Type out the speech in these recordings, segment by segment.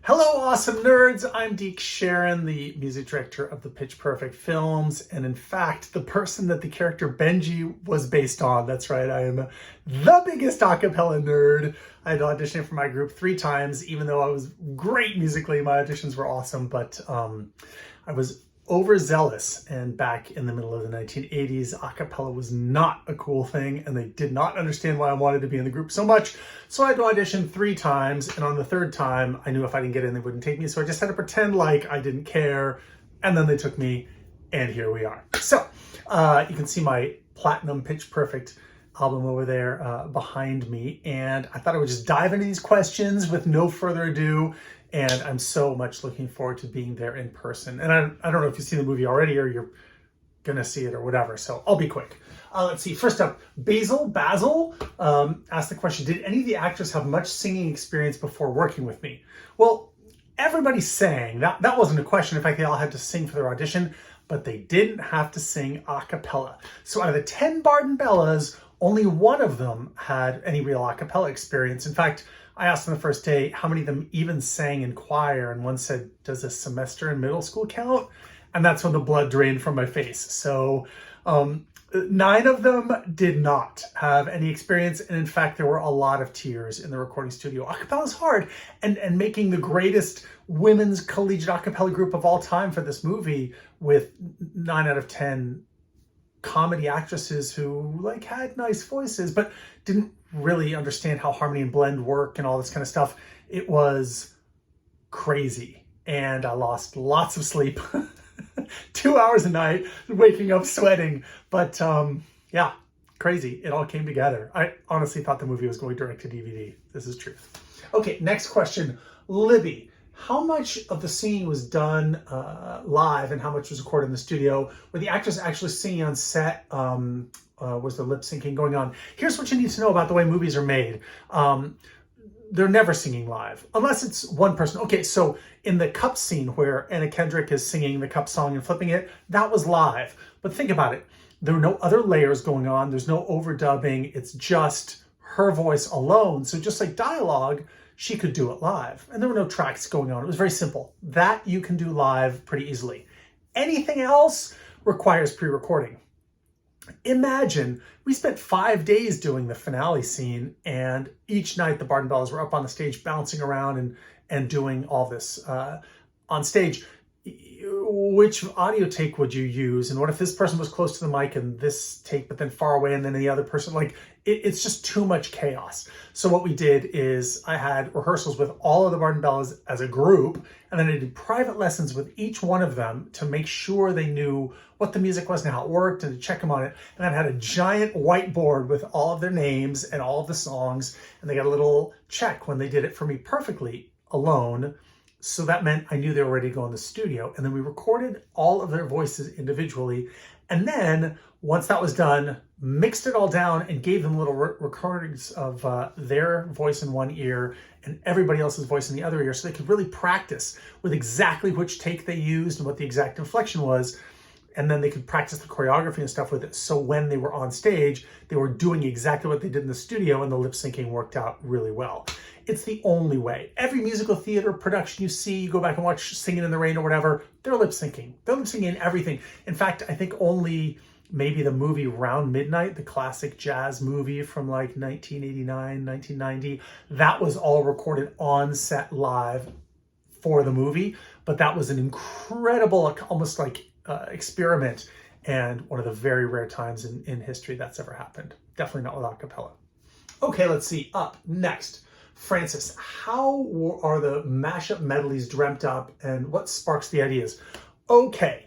Hello, awesome nerds. I'm Deke Sharon, the music director of the Pitch Perfect films, and in fact, the person that the character Benji was based on. That's right, I am the biggest a cappella nerd. I had auditioned for my group 3 times, even though I was great musically. My auditions were awesome, but I was overzealous, and back in the middle of the 1980s, a cappella was not a cool thing, and they did not understand why I wanted to be in the group so much. So I had to audition 3 times, and on the 3rd time, I knew if I didn't get in, they wouldn't take me, so I just had to pretend like I didn't care, and then they took me, and here we are. So you can see my platinum Pitch Perfect album over there behind me, and I thought I would just dive into these questions with no further ado. And I'm so much looking forward to being there in person. And I don't know if you've seen the movie already or you're going to see it or whatever. So I'll be quick. Let's see. First up, Basil asked the question, did any of the actors have much singing experience before working with me? Well, everybody sang. That wasn't a question. In fact, they all had to sing for their audition, but they didn't have to sing a cappella. So out of the 10 Barden Bellas, only one of them had any real a cappella experience. In fact, I asked them the first day how many of them even sang in choir, and one said, does a semester in middle school count? And that's when the blood drained from my face. So 9 of them did not have any experience, and in fact, there were a lot of tears in the recording studio. A cappella is hard, and making the greatest women's collegiate a cappella group of all time for this movie with 9 out of 10 comedy actresses who had nice voices, but didn't really understand how harmony and blend work and all this kind of stuff. It was crazy, and I lost lots of sleep. 2 hours a night, waking up sweating, but yeah, crazy. It all came together. I honestly thought the movie was going direct to DVD. This is truth. Okay, next question. Libby, how much of the singing was done live and how much was recorded in the studio? Were the actors actually singing on set? Was the lip syncing going on? Here's what you need to know about the way movies are made. They're never singing live, unless it's one person. Okay, so in the Cup scene where Anna Kendrick is singing the Cup song and flipping it, that was live. But think about it. There were no other layers going on. There's no overdubbing. It's just her voice alone. So just like dialogue, she could do it live. And there were no tracks going on. It was very simple. That you can do live pretty easily. Anything else requires pre-recording. Imagine we spent 5 days doing the finale scene, and each night the Barden Bellas were up on the stage bouncing around and doing all this on stage. Which audio take would you use? And what if this person was close to the mic and this take, but then far away, and then the other person? It's just too much chaos. So what we did is I had rehearsals with all of the Barden Bellas as a group, and then I did private lessons with each one of them to make sure they knew what the music was and how it worked, and to check them on it. And I had a giant whiteboard with all of their names and all of the songs, and they got a little check when they did it for me perfectly alone. So that meant I knew they were ready to go in the studio. And then we recorded all of their voices individually. And then once that was done, mixed it all down and gave them little recordings of their voice in one ear and everybody else's voice in the other ear, so they could really practice with exactly which take they used and what the exact inflection was. And then they could practice the choreography and stuff with it. So when they were on stage, they were doing exactly what they did in the studio, and the lip syncing worked out really well. It's the only way. Every musical theater production you see, you go back and watch Singing in the Rain or whatever, they're lip syncing. They're lip syncing in everything. In fact, I think only maybe the movie Round Midnight, the classic jazz movie from 1989, 1990, that was all recorded on set live for the movie. But that was an incredible, almost experiment, and one of the very rare times in history that's ever happened. Definitely not with a cappella. Okay, let's see. Up next, Francis, how are the mashup medleys dreamt up, and what sparks the ideas? Okay,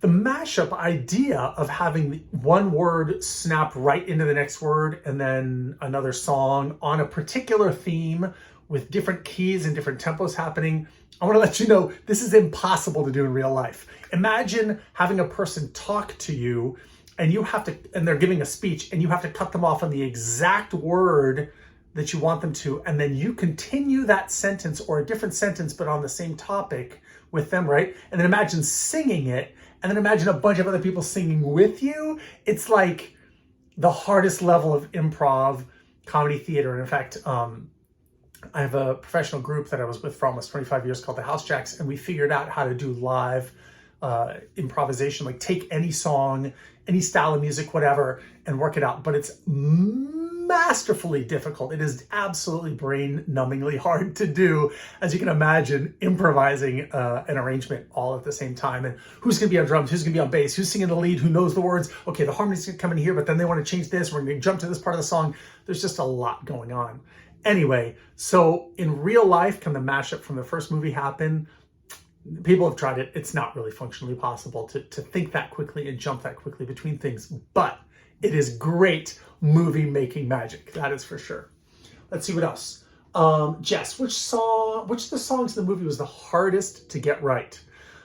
the mashup idea of having one word snap right into the next word and then another song on a particular theme with different keys and different tempos happening, I want to let you know this is impossible to do in real life. Imagine having a person talk to you and they're giving a speech, and you have to cut them off on the exact word that you want them to, and then you continue that sentence or a different sentence but on the same topic with them, right? And then imagine singing it, and then imagine a bunch of other people singing with you. It's like the hardest level of improv comedy theater. And in fact, I have a professional group that I was with for almost 25 years called the House Jacks, and we figured out how to do live improvisation, like take any song, any style of music, whatever, and work it out. But it's masterfully difficult. It is absolutely brain-numbingly hard to do, as you can imagine, improvising an arrangement all at the same time. And who's going to be on drums? Who's going to be on bass? Who's singing the lead? Who knows the words? Okay, the harmony's going to come in here, but then they want to change this. We're going to jump to this part of the song. There's just a lot going on. Anyway, so in real life, can the mashup from the first movie happen? People have tried it. It's not really functionally possible to think that quickly and jump that quickly between things, but it is great movie making magic. That is for sure. Let's see what else. Jess, which of the songs in the movie was the hardest to get right?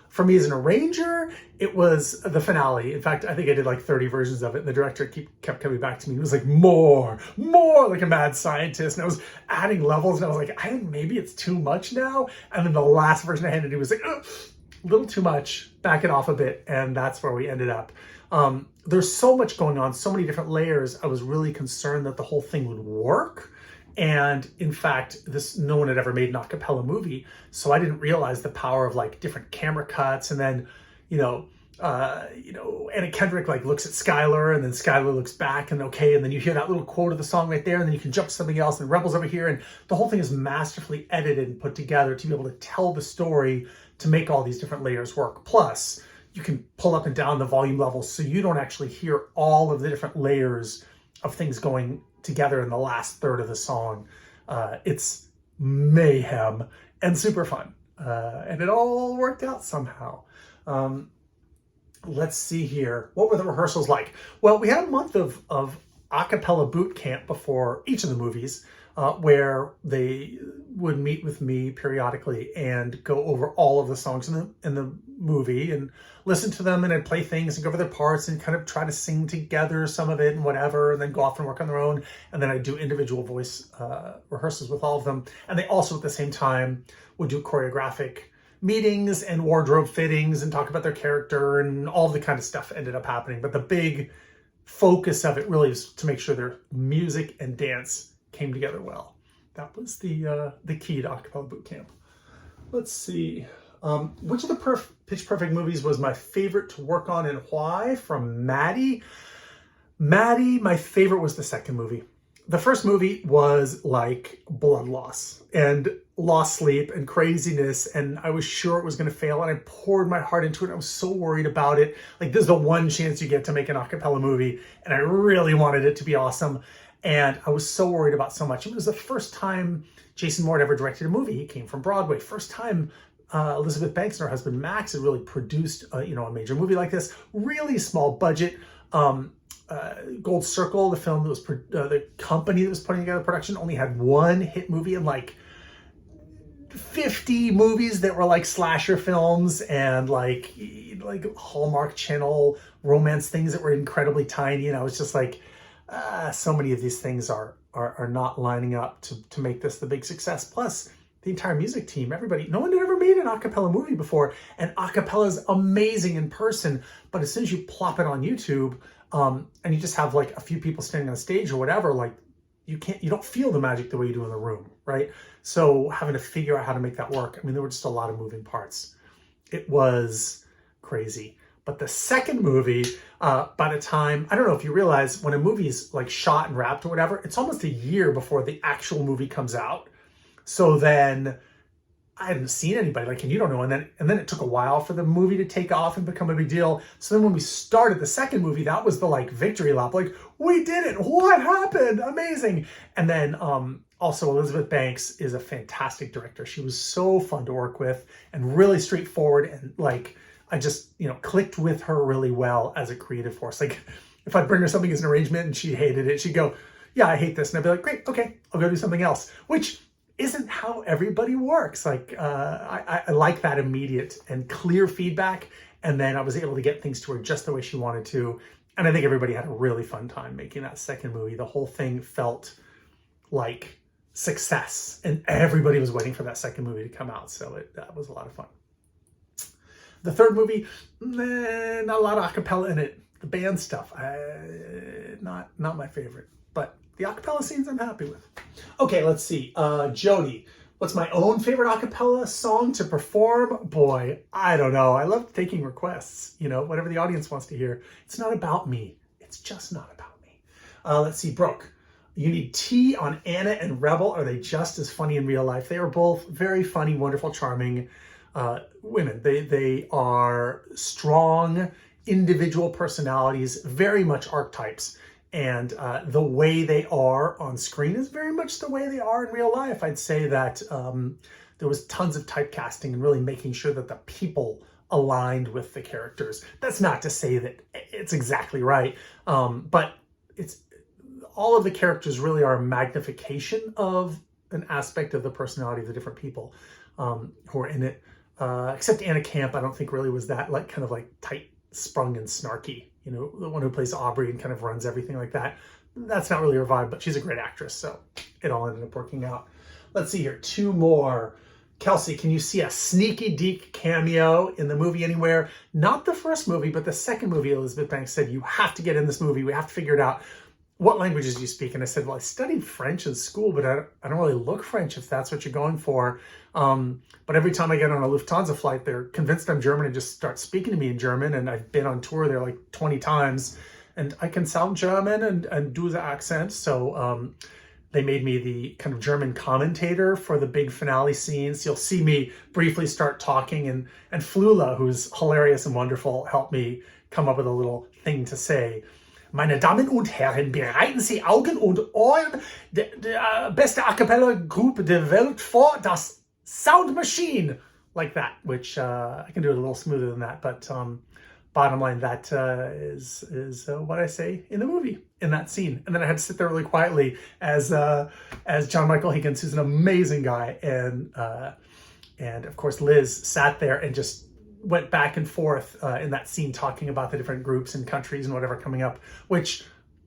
For me as an arranger, it was the finale. In fact, I think I did like 30 versions of it, and the director kept coming back to me. He was like, more, like a mad scientist. And I was adding levels, and I was like, I think maybe it's too much now. And then the last version I handed him was like, a little too much, back it off a bit. And that's where we ended up. There's so much going on, so many different layers. I was really concerned that the whole thing would work. And in fact, no one had ever made an a cappella movie, so I didn't realize the power of like different camera cuts. And then, Anna Kendrick like looks at Skylar, and then Skylar looks back, and okay, and then you hear that little quote of the song right there, and then you can jump to something else, and Rebel's over here, and the whole thing is masterfully edited and put together to be able to tell the story, to make all these different layers work. Plus, you can pull up and down the volume levels so you don't actually hear all of the different layers of things going together in the last third of the song. It's mayhem and super fun. And it all worked out somehow. Let's see here. What were the rehearsals like? Well, we had a month of a cappella boot camp before each of the movies, where they would meet with me periodically and go over all of the songs in the movie and listen to them, and I'd play things and go over their parts and kind of try to sing together some of it and whatever, and then go off and work on their own. And then I'd do individual voice rehearsals with all of them. And they also at the same time would do choreographic meetings and wardrobe fittings and talk about their character, and all the kind of stuff ended up happening. But the big focus of it really is to make sure their music and dance came together well. That was the key to a cappella boot camp. Let's see. Which of the Pitch Perfect movies was my favorite to work on, and why? From Maddie. Maddie, my favorite was the second movie. The first movie was like blood loss and lost sleep and craziness, and I was sure it was going to fail, and I poured my heart into it. I was so worried about it. Like, this is the one chance you get to make an a cappella movie, and I really wanted it to be awesome. And I was so worried about so much. It was the first time Jason Moore had ever directed a movie. He came from Broadway. First time Elizabeth Banks and her husband Max had really produced a major movie like this. Really small budget. Gold Circle, the film that was the company that was putting together production, only had one hit movie in like 50 movies that were like slasher films and like Hallmark Channel romance things that were incredibly tiny. And I was just like, so many of these things are not lining up to make this the big success. Plus, the entire music team, everybody, no one had ever made an a cappella movie before, and a cappella is amazing in person, but as soon as you plop it on YouTube, and you just have like a few people standing on stage or whatever, like you don't feel the magic the way you do in the room, right? So having to figure out how to make that work, I mean, there were just a lot of moving parts. It was crazy. But the second movie, by the time, I don't know if you realize, when a movie's like shot and wrapped or whatever, it's almost a year before the actual movie comes out. So then I hadn't seen anybody, like, and you don't know. And then it took a while for the movie to take off and become a big deal. So then when we started the second movie, that was the like victory lap. Like, we did it. What happened? Amazing. And then also Elizabeth Banks is a fantastic director. She was so fun to work with and really straightforward. And like, I just, clicked with her really well as a creative force. Like, if I'd bring her something as an arrangement and she hated it, she'd go, yeah, I hate this. And I'd be like, great, okay, I'll go do something else, which isn't how everybody works. Like, I like that immediate and clear feedback. And then I was able to get things to her just the way she wanted to. And I think everybody had a really fun time making that second movie. The whole thing felt like success, and everybody was waiting for that second movie to come out. So that was a lot of fun. The third movie, not a lot of a cappella in it. The band stuff, not my favorite. But the acapella scenes I'm happy with. Okay, let's see. Jody, what's my own favorite acapella song to perform? Boy, I don't know. I love taking requests, you know, whatever the audience wants to hear. It's not about me. It's just not about me. Let's see, Brooke. You need tea on Anna and Rebel. Are they just as funny in real life? They are both very funny, wonderful, charming women. They are strong, individual personalities, very much archetypes. And the way they are on screen is very much the way they are in real life. I'd say that there was tons of typecasting and really making sure that the people aligned with the characters. That's not to say that it's exactly right, but it's all of the characters really are a magnification of an aspect of the personality of the different people who are in it. Except Anna Camp, I don't think really was that like kind of like tight sprung and snarky. You know, the one who plays Aubrey and kind of runs everything like that. That's not really her vibe, but she's a great actress, so it all ended up working out. Let's see here, 2 more. Kelsey, can you see a sneaky Deke cameo in the movie anywhere? Not the first movie, but the second movie. Elizabeth Banks said, you have to get in this movie. We have to figure it out. What languages do you speak? And I said, well, I studied French in school, but I don't really look French if that's what you're going for. But every time I get on a Lufthansa flight, they're convinced I'm German and just start speaking to me in German. And I've been on tour there like 20 times and I can sound German and do the accent. So they made me the kind of German commentator for the big finale scenes. You'll see me briefly start talking and Flula, who's hilarious and wonderful, helped me come up with a little thing to say. Meine Damen und Herren, bereiten Sie Augen und Ohren, der beste A Cappella Group der Welt vor, das Sound Machine. Like that, which I can do it a little smoother than that, but bottom line, that is what I say in the movie, in that scene. And then I had to sit there really quietly as John Michael Higgins, who's an amazing guy, and of course Liz sat there and just went back and forth in that scene talking about the different groups and countries and whatever coming up, which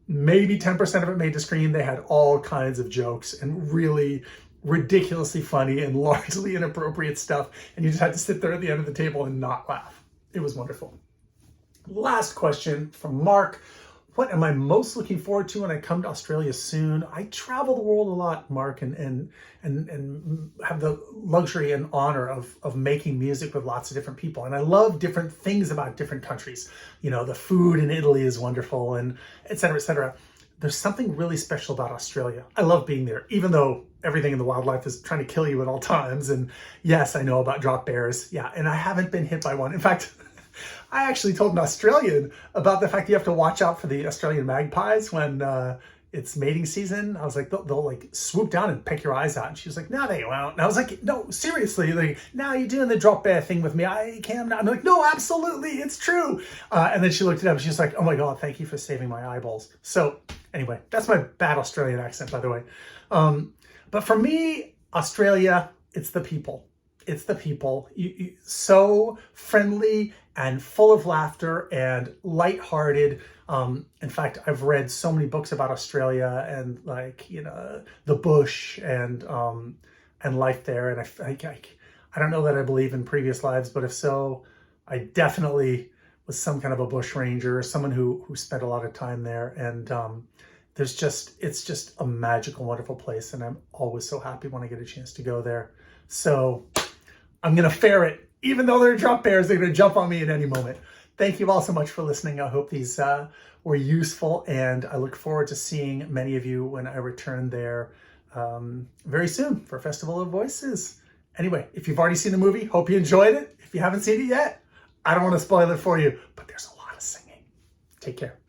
maybe 10% of it made to screen. They had all kinds of jokes and really ridiculously funny and largely inappropriate stuff. And you just had to sit there at the end of the table and not laugh. It was wonderful. Last question from Mark. What am I most looking forward to when I come to Australia soon? I travel the world a lot, Mark, and have the luxury and honor of making music with lots of different people. And I love different things about different countries. You know, the food in Italy is wonderful and et cetera, et cetera. There's something really special about Australia. I love being there, even though everything in the wildlife is trying to kill you at all times. And yes, I know about drop bears. Yeah, and I haven't been hit by one. In fact, I actually told an Australian about the fact you have to watch out for the Australian magpies when it's mating season. I was like, they'll like swoop down and peck your eyes out. And she was like, no, they won't. And I was like, no, seriously, like, now you're doing the drop bear thing with me. I can't. I'm like, no, absolutely, it's true. And then she looked it up and she was like, oh my God, thank you for saving my eyeballs. So anyway, that's my bad Australian accent, by the way. But for me, Australia, it's the people. It's the people. So friendly and full of laughter and lighthearted. In fact, I've read so many books about Australia and like, you know, the bush and life there. And I don't know that I believe in previous lives, but if so, I definitely was some kind of a bush ranger, someone who spent a lot of time there. And it's just a magical, wonderful place. And I'm always so happy when I get a chance to go there. So I'm going to ferret. Even though they're drop bears, they're going to jump on me at any moment. Thank you all so much for listening. I hope these were useful, and I look forward to seeing many of you when I return there very soon for Festival of Voices. Anyway, if you've already seen the movie, hope you enjoyed it. If you haven't seen it yet, I don't want to spoil it for you, but there's a lot of singing. Take care.